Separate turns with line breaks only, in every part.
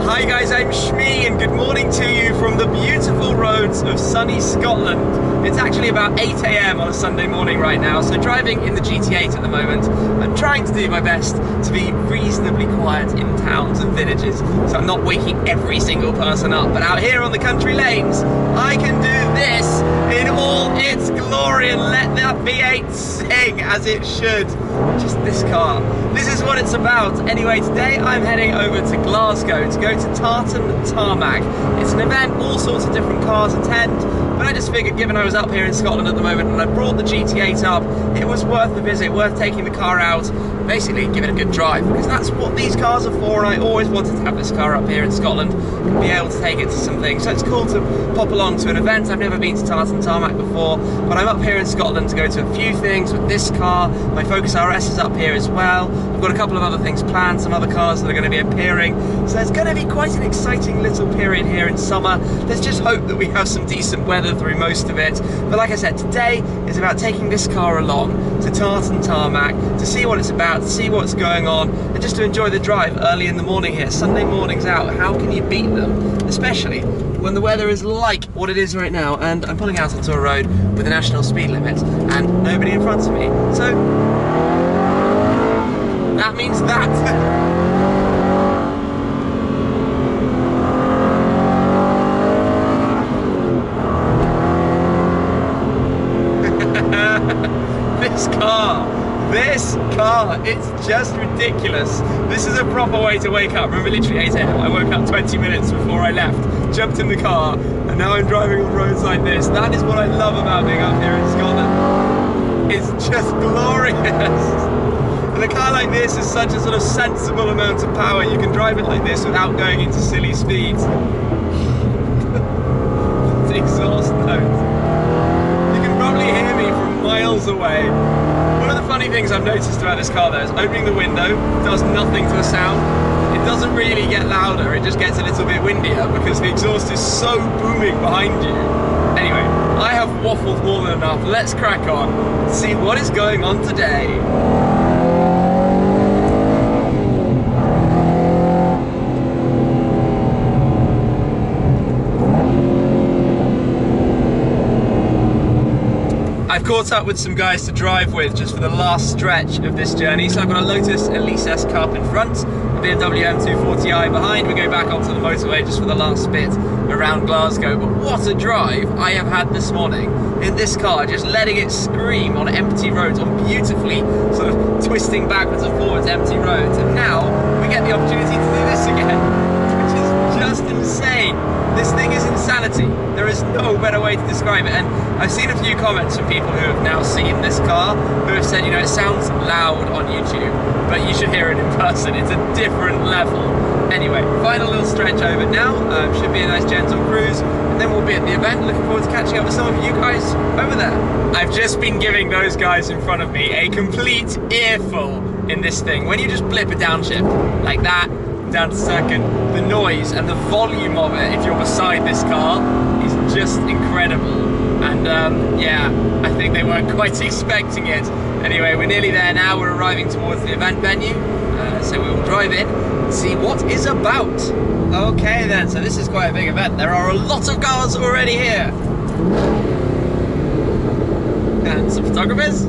Hi guys, I'm Shmee and good morning to you from the beautiful roads of sunny Scotland. It's actually about 8 AM on a Sunday morning right now, so driving in the GT8 at the moment. I'm trying to do my best to be reasonably quiet in towns and villages, so I'm not waking every single person up. But out here on the country lanes, I can do this in all its glory and let that V8 sing as it should. Just this car. This is what it's about. Anyway, today I'm heading over to Glasgow to go to Tartan Tarmac. It's an event, all sorts of different cars attend, but I just figured given I was up here in Scotland at the moment and I brought the GT8 up, it was worth the visit, worth taking the car out, basically give it a good drive, because that's what these cars are for, and I always wanted to have this car up here in Scotland and be able to take it to some things. So it's cool to pop along to an event. I've never been to Tartan Tarmac before, but I'm up here in Scotland to go to a few things with this car. My Focus RS is up here as well. I've got a couple of other things planned, some other cars that are going to be appearing. So there's going to be quite an exciting little period here in summer. Let's just hope that we have some decent weather through most of it. But like I said, today is about taking this car along to Tartan Tarmac to see what it's about, to see what's going on, and just to enjoy the drive early in the morning here. Sunday mornings out, how can you beat them? Especially when the weather is like what it is right now, and I'm pulling out onto a road with a national speed limit and nobody in front of me. So that means that. This car, it's just ridiculous. This is a proper way to wake up. Remember, literally 8 AM, I woke up 20 minutes before I left, jumped in the car, and now I'm driving on roads like this. That is what I love about being up here in Scotland. It's just glorious. And a car like this is such a sort of sensible amount of power. You can drive it like this without going into silly speeds. The exhaust note. You can probably hear me from miles away. One of the funny things I've noticed about this car though is opening the window does nothing to the sound. It doesn't really get louder, it just gets a little bit windier because the exhaust is so booming behind you. Anyway, I have waffled more than enough. Let's crack on and see what is going on today. I've caught up with some guys to drive with just for the last stretch of this journey. So I've got a Lotus Elise S Cup in front, a BMW M240i behind. We go back onto the motorway just for the last bit around Glasgow. But what a drive I have had this morning in this car, just letting it scream on empty roads, on beautifully sort of twisting backwards and forwards empty roads. And now we get the opportunity to do this again, which is just insane. This thing is insanity. There is no better way to describe it. And I've seen a few comments from people who have now seen this car who have said, you know, it sounds loud on YouTube, but you should hear it in person. It's a different level. Anyway, final little stretch over now. Should be a nice gentle cruise, and then we'll be at the event. Looking forward to catching up with some of you guys over there. I've just been giving those guys in front of me a complete earful in this thing. When you just blip a downshift like that, down to second, the noise and the volume of it if you're beside this car is just incredible. And yeah, I think they weren't quite expecting it. Anyway, we're nearly there now. We're arriving towards the event venue, so we will drive in and see what is about. Okay then, so this is quite a big event. There are a lot of cars already here. And some photographers.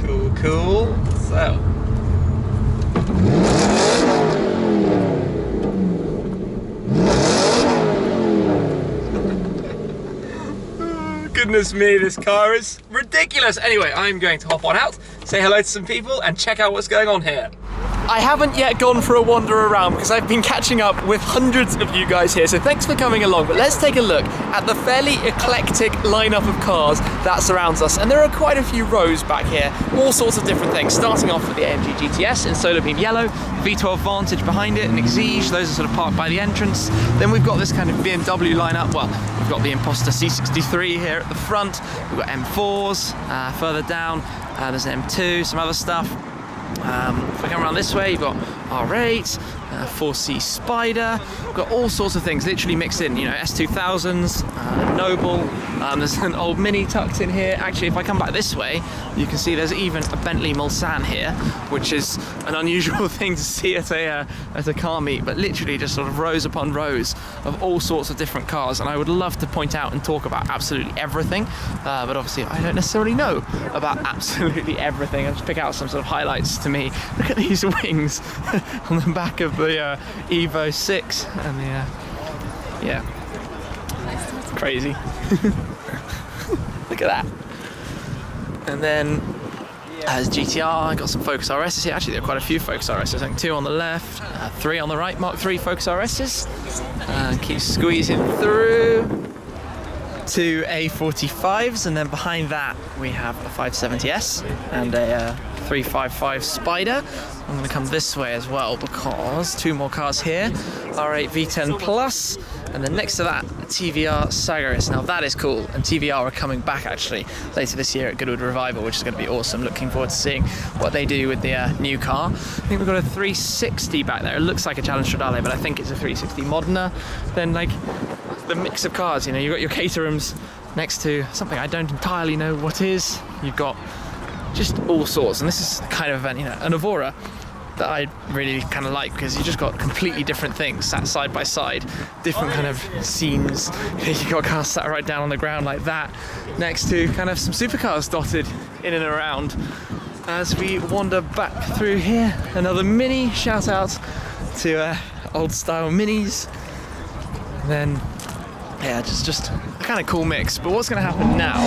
Cool, cool. So goodness me, this car is ridiculous. Anyway, I'm going to hop on out, say hello to some people, and check out what's going on here. I haven't yet gone for a wander around because I've been catching up with hundreds of you guys here, so thanks for coming along. But let's take a look at the fairly eclectic lineup of cars that surrounds us. And there are quite a few rows back here, all sorts of different things, starting off with the AMG GTS in solar beam yellow, V12 Vantage behind it, an Exige, those are sort of parked by the entrance. Then we've got this kind of BMW lineup. Well, we've got the Imposter C63 here at the front, we've got M4s further down, there's an M2, some other stuff. If we come around this way, you've got R8, 4C Spider, we've got all sorts of things literally mixed in, you know, S2000s, Noble, there's an old Mini tucked in here. Actually, if I come back this way, you can see there's even a Bentley Mulsanne here, which is an unusual thing to see at a car meet, but literally just sort of rows upon rows of all sorts of different cars. And I would love to point out and talk about absolutely everything, but obviously I don't necessarily know about absolutely everything. I'll just pick out some sort of highlights to me. Look at these wings on the back of the Evo 6 and the yeah, crazy. Look at that. And then as GTR, got some Focus RSs here. Actually, there are quite a few Focus RSs. I think 2 on the left, 3 on the right. Mark III Focus RSs. Keep squeezing through. 2 A45s, and then behind that we have a 570S and a 355 Spider. I'm going to come this way as well because 2 more cars here, R8 V10 Plus, and then next to that, a TVR Sagaris. Now that is cool, and TVR are coming back actually later this year at Goodwood Revival, which is going to be awesome. Looking forward to seeing what they do with the new car. I think we've got a 360 back there. It looks like a Challenge Stradale, but I think it's a 360 Modena. Then like the mix of cars, you know, you've got your Caterhams next to something I don't entirely know what is. You've got just all sorts, and this is the kind of event, you know, an Evora that I really kind of like, because you just got completely different things sat side by side, different kind of scenes. You got cars sat right down on the ground like that, next to kind of some supercars dotted in and around. As we wander back through here, another Mini. Shout out to old style Minis. And then yeah, just a kind of cool mix. But what's going to happen now,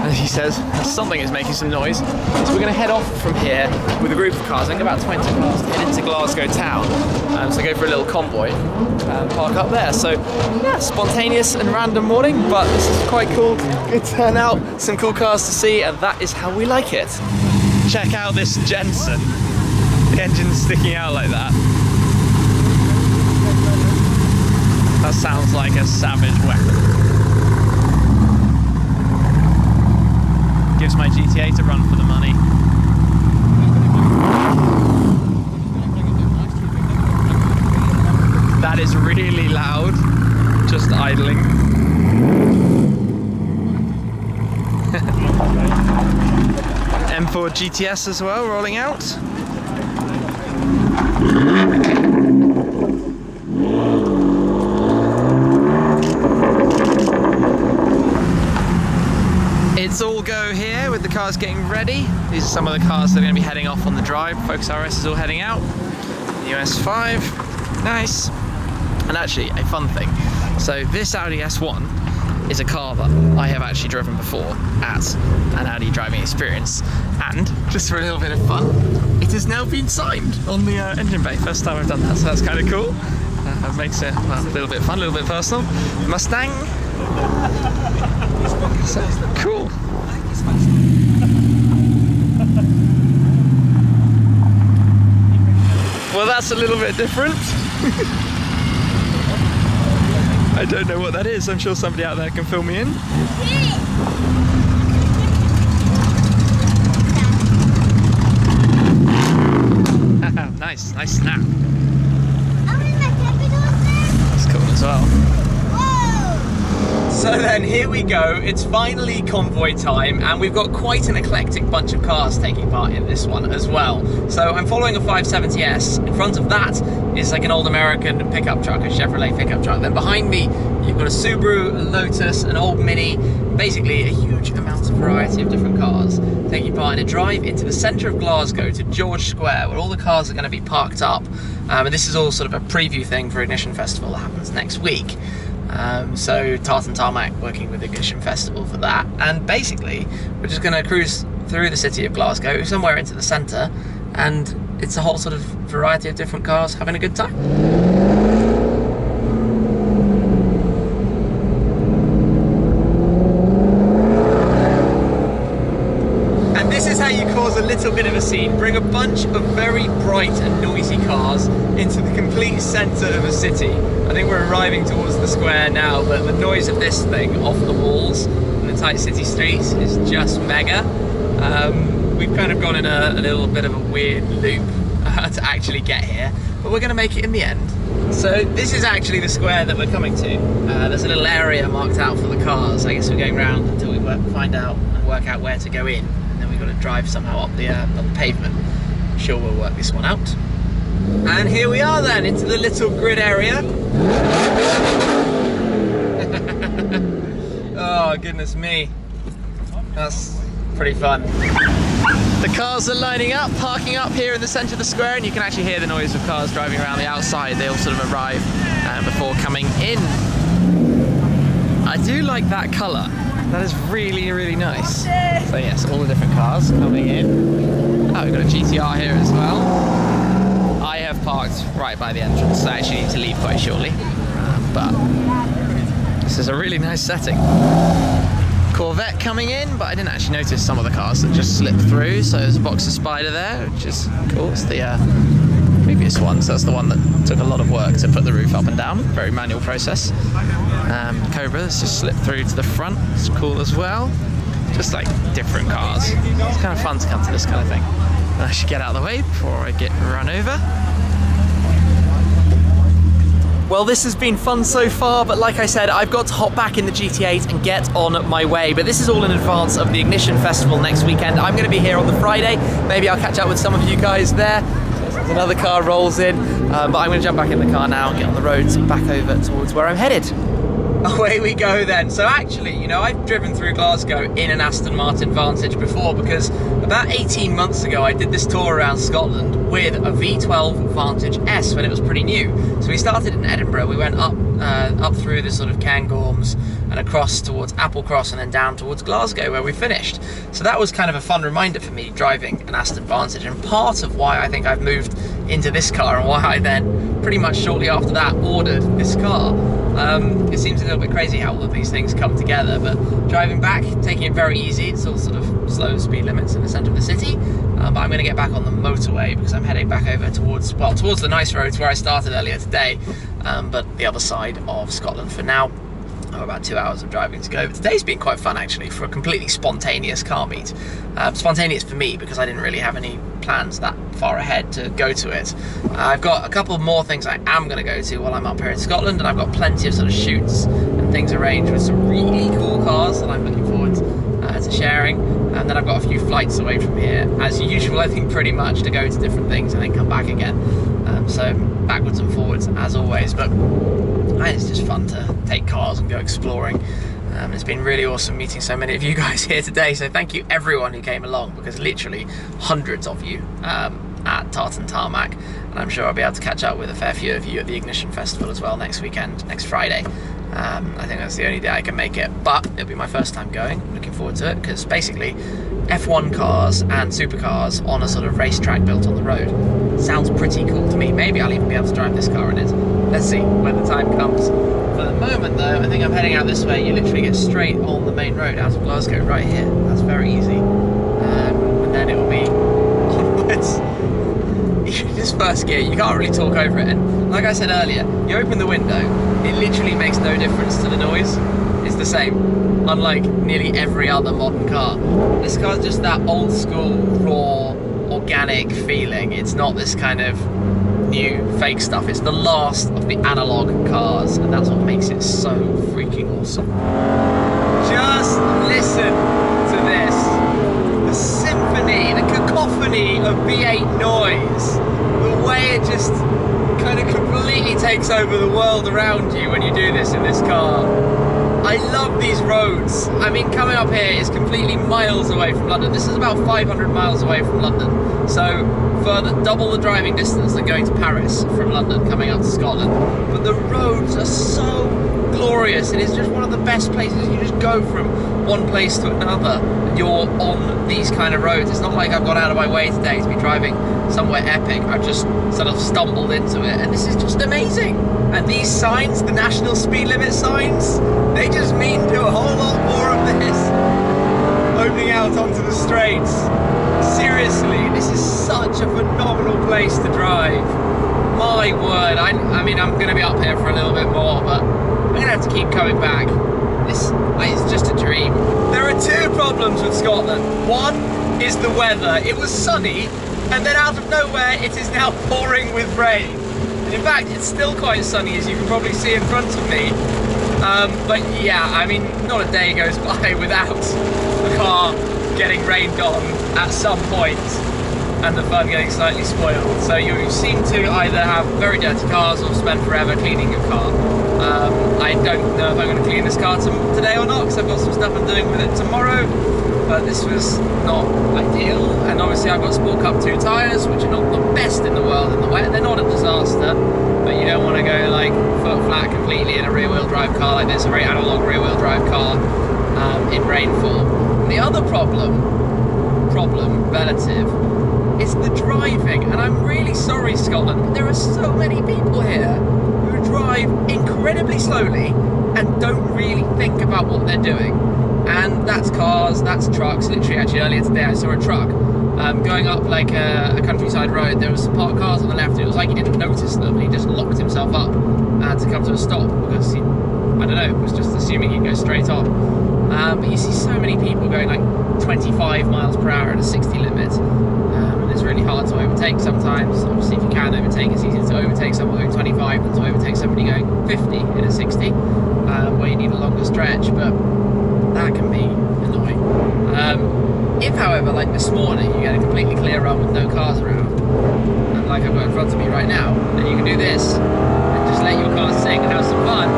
as he says, something is making some noise, so we're going to head off from here with a group of cars, I think about 20 cars, head into Glasgow town, so go for a little convoy, park up there. So yeah, spontaneous and random morning, but this is quite cool, good turnout, some cool cars to see, and that is how we like it. Check out this Jensen, the engine's sticking out like that. That sounds like a savage weapon. Gives my GT8 a run for the money. That is really loud, just idling. M4 GTS as well, rolling out. It's all go here with the cars getting ready. These are some of the cars that are going to be heading off on the drive. Focus RS is all heading out. The US5, nice. And actually, a fun thing. So this Audi S1 is a car that I have actually driven before at an Audi driving experience. And just for a little bit of fun, it has now been signed on the engine bay. First time I've done that, so that's kind of cool. It makes it a little bit fun, a little bit personal. Mustang. So, cool. Well, that's a little bit different. I don't know what that is. I'm sure somebody out there can fill me in. Nice snap. That's cool as well. So then here we go, it's finally convoy time, and we've got quite an eclectic bunch of cars taking part in this one as well. So I'm following a 570S, in front of that is like an old American pickup truck, a Chevrolet pickup truck. Then behind me you've got a Subaru, a Lotus, an old Mini, basically a huge amount of variety of different cars taking part in a drive into the centre of Glasgow to George Square, where all the cars are going to be parked up. And this is all sort of a preview thing for Ignition Festival that happens next week. So Tartan Tarmac working with Ignition Festival for that, and basically we're just going to cruise through the city of Glasgow, somewhere into the centre, and it's a whole sort of variety of different cars having a good time. And this is how you cause a little bit of a scene. Bring a bunch of very bright and noisy cars into the complete centre of a city. I think we're arriving towards the square now, but the noise of this thing off the walls and the tight city streets is just mega. we've kind of gone in a little bit of a weird loop to actually get here, but we're going to make it in the end. So this is actually the square that we're coming to. There's a little area marked out for the cars. I guess we're going around until we find out and work out where to go in, and then we've got to drive somehow up the pavement. I'm sure we'll work this one out. And here we are then, into the little grid area. Oh goodness me, that's pretty fun. The cars are lining up, parking up here in the centre of the square, and you can actually hear the noise of cars driving around the outside. They all sort of arrive before coming in. I do like that colour. That is really, really nice. So yes, all the different cars coming in. Oh, we've got a GTR here as well. I have parked right by the entrance, so I actually need to leave quite shortly. But this is a really nice setting. Corvette coming in, but I didn't actually notice some of the cars that just slipped through. So there's a Boxer Spider there, which is cool. It's the previous one, so that's the one that took a lot of work to put the roof up and down. Very manual process. Cobra that's just slipped through to the front. It's cool as well. Just like different cars. It's kind of fun to come to this kind of thing. And I should get out of the way before I get run over. Well, this has been fun so far, but like I said, I've got to hop back in the GT8 and get on my way. But this is all in advance of the Ignition Festival next weekend. I'm going to be here on the Friday. Maybe I'll catch up with some of you guys there. Another car rolls in, but I'm going to jump back in the car now and get on the roads back over towards where I'm headed. Away we go then. So actually, you know, I've driven through Glasgow in an Aston Martin Vantage before, because about 18 months ago I did this tour around Scotland with a V12 Vantage S when it was pretty new. So we started in Edinburgh, we went up through the sort of Cairngorms and across towards Applecross and then down towards Glasgow where we finished. So that was kind of a fun reminder for me, driving an Aston Vantage, and part of why I think I've moved into this car and why I then pretty much shortly after that ordered this car. It seems a little bit crazy how all of these things come together, but driving back, taking it very easy. It's all sort of slow speed limits in the centre of the city, but I'm going to get back on the motorway because I'm heading back over towards the nice roads where I started earlier today, but the other side of Scotland for now. About 2 hours of driving to go. But today's been quite fun actually for a completely spontaneous car meet. Spontaneous for me because I didn't really have any plans that far ahead to go to it. I've got a couple more things I am going to go to while I'm up here in Scotland, and I've got plenty of sort of shoots and things arranged with some really cool cars that I'm looking forward to sharing. And then I've got a few flights away from here, as usual I think, pretty much, to go to different things and then come back again. So backwards and forwards as always, but it's just fun to take cars and go exploring. It's been really awesome meeting so many of you guys here today, so thank you everyone who came along, because literally hundreds of you at Tartan Tarmac, and I'm sure I'll be able to catch up with a fair few of you at the Ignition Festival as well next weekend, next Friday. I think that's the only day I can make it, but it'll be my first time going. I'm looking forward to it, because basically F1 cars and supercars on a sort of racetrack built on the road sounds pretty cool to me. Maybe I'll even be able to drive this car in it. Let's see when the time comes. For the moment though, I think I'm heading out this way. You literally get straight on the main road out of Glasgow right here. That's very easy. And then it will be onwards. This first gear, you can't really talk over it, and like I said earlier, you open the window, it literally makes no difference to the noise. It's the same, unlike nearly every other modern car. This car's just that old school, raw, organic feeling. It's not this kind of new fake stuff. It's the last of the analog cars, and that's what makes it so freaking awesome. Just listen to this. The symphony, the cacophony of V8 noise. The way it just kind of completely takes over the world around you when you do this in this car. I love these roads. I mean, coming up here is completely miles away from London. This is about 500 miles away from London. So further, double the driving distance than going to Paris from London coming up to Scotland. But the roads are so glorious. It is just one of the best places. You just go from one place to another and you're on these kind of roads. It's not like I've gone out of my way today to be driving somewhere epic. I've just sort of stumbled into it, and this is just amazing. And these signs, the national speed limit signs, they just mean do a whole lot more of this. Opening out onto the straights. Seriously, this is such a phenomenal place to drive. My word, I mean, I'm going to be up here for a little bit more, but I'm going to have to keep coming back. It's just a dream. There are two problems with Scotland. One, is the weather. It was sunny, and then out of nowhere, it is now pouring with rain. In fact, it's still quite sunny, as you can probably see in front of me. But yeah, I mean, not a day goes by without the car getting rained on at some point, and the fun getting slightly spoiled. So you seem to either have very dirty cars or spend forever cleaning your car. I don't know if I'm going to clean this car today or not, because I've got some stuff I'm doing with it tomorrow, but this was not ideal. And obviously I've got Sport Cup 2 tyres, which are not the best in the world in the wet. They're not a disaster, but you don't want to go like foot flat completely in a rear-wheel drive car like this, a very analog rear-wheel drive car in rainfall. And the other relative, is the driving. And I'm really sorry, Scotland, but there are so many people here who drive incredibly slowly and don't really think about what they're doing. And that's cars, that's trucks. Literally, actually, earlier today I saw a truck going up like a countryside road. There was some parked cars on the left, and it was like he didn't notice them. He just locked himself up to come to a stop because he, I don't know, was just assuming he'd go straight on. But you see so many people going like 25 miles per hour at a 60 limit. And it's really hard to overtake sometimes. Obviously, if you can overtake, it's easier to overtake someone going 25 than to overtake somebody going 50 in a 60, where you need a longer stretch, but that can be annoying. If, however, like this morning, you get a completely clear run with no cars around, and like I've got in front of me right now, then you can do this and just let your car sing and have some fun.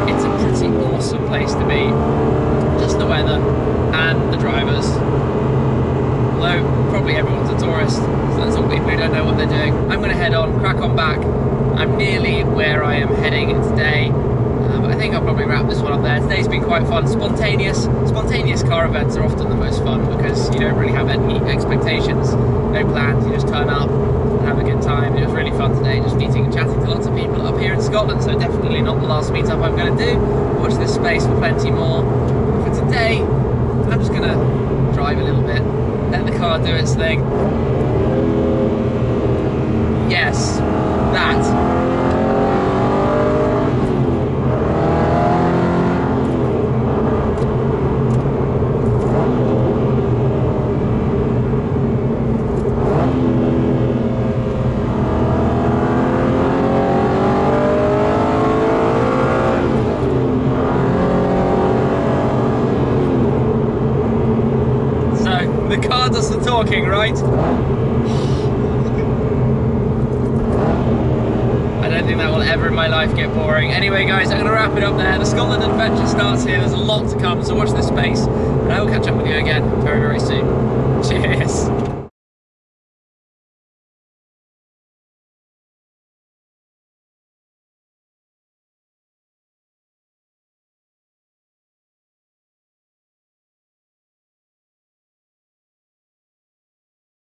It's a pretty awesome place to be. Just the weather and the drivers. Although probably everyone's a tourist, so that's all people who don't know what they're doing. I'm going to head on, crack on back. I'm nearly where I am heading today. I think I'll probably wrap this one up there. Today's been quite fun. Spontaneous car events are often the most fun because you don't really have any expectations, no plans. You just turn up and have a good time. It was really fun today, just meeting and chatting to lots of people up here in Scotland. So definitely not the last meetup I'm going to do. Watch this space for plenty more. For today, I'm just going to drive a little bit, let the car do its thing. Yes, that. The car does the talking, right? I don't think that will ever in my life get boring. Anyway, guys, I'm going to wrap it up there. The Scotland adventure starts here. There's a lot to come, so watch this space. And I will catch up with you again very, very soon. Cheers.